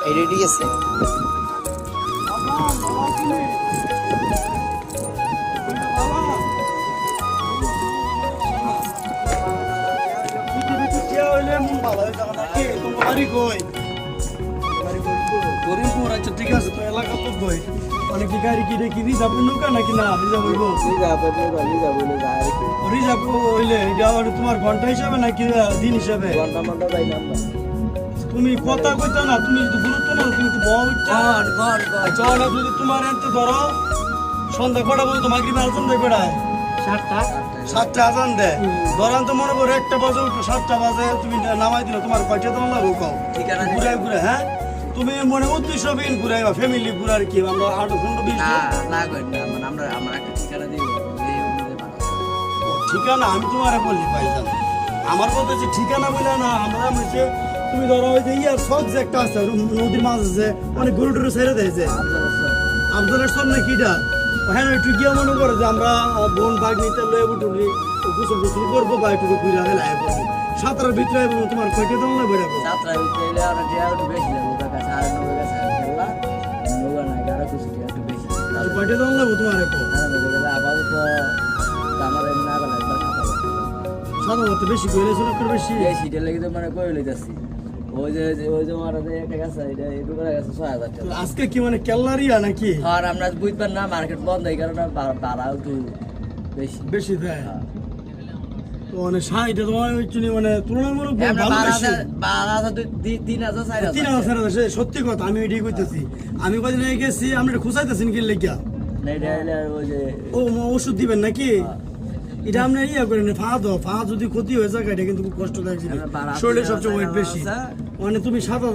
এটা ঠিক আছে। করিমপুর, আচ্ছা ঠিক আছে। তো এলাকা তো কই মানে কি গাড়ি কি দেখি রিজার্ভ নৌকা নাকি না রিজার্ভ হইব? রিজার্ভ হইলে এটা তোমার ঘন্টা হিসাবে নাকি দিন হিসাবে? তুমি কথা কইতা না, তুমি যদি গুরুত্ব না তুমি তো বউ চড়া যদি তোমার এতে ধরো সন্ধ্যা কটা পর্যন্ত মাগরিব আজান দেয় কটায়? 7টা আজান দেয়। ধরান তো মনে করো 1টা বাজে উঠো, 7টা বাজে তুমি নামাই দিলে তোমার কয়টা তোমার লাগো কও? ঘুরাই ঘুরে, হ্যাঁ তুমি মনে উদ্দেশ্যবিহীন ঘুরাইবা, ফ্যামিলি ঘুরার কি আমরা 8-15-20 ঠিকানা আমি তোমারে বললি ভাইজান, আমার কথা হচ্ছে ঠিকানা বলে না। আমরা হচ্ছে তুমি ধরো ওই যে ইয়ার শখ যে একটা আছে নদীর মাছ আছে অনেক গরু টরু ছেড়ে দেয় যে আফজালের সব নাকি এটা, হ্যাঁ একটু গিয়ে মনে করো যে আমরা বোন ভাগ নিতে লয়ে উঠুলি গোসল টোসল করবো বা একটু ঘুরে আগে লাগে করবো। সাঁতারের ভিতরে তোমার কয়টা দল লাগবে? কয়টা দল লাগবো তোমার? সাধারণত বেশি করে একটু বেশি আজকে কি মানে কেল্লারিয়া নাকি? আমরা বুঝবেন না, মার্কেট বন্ধ এই কারণে ভাড়া একটু বেশি বেশি দেয়। তো মানে শাড়িটা তোমার মানে তুলনামূলক ভালো বেশি। 3,000 সত্যি কথা, আমি এটাই কইতেছি। আমি কদিন আগে গেছি, আমরা খুঁচাইতেছেন কি লেগিয়া ও ওষুধ দিবেন নাকি? এটা আপনি ইয়া করেন ফা যদি ক্ষতি হয়ে যায় এটা কিন্তু খুব কষ্ট লাগছে, শরীরে সবচেয়ে ওয়েট বেশি। মানে তুমি 7,000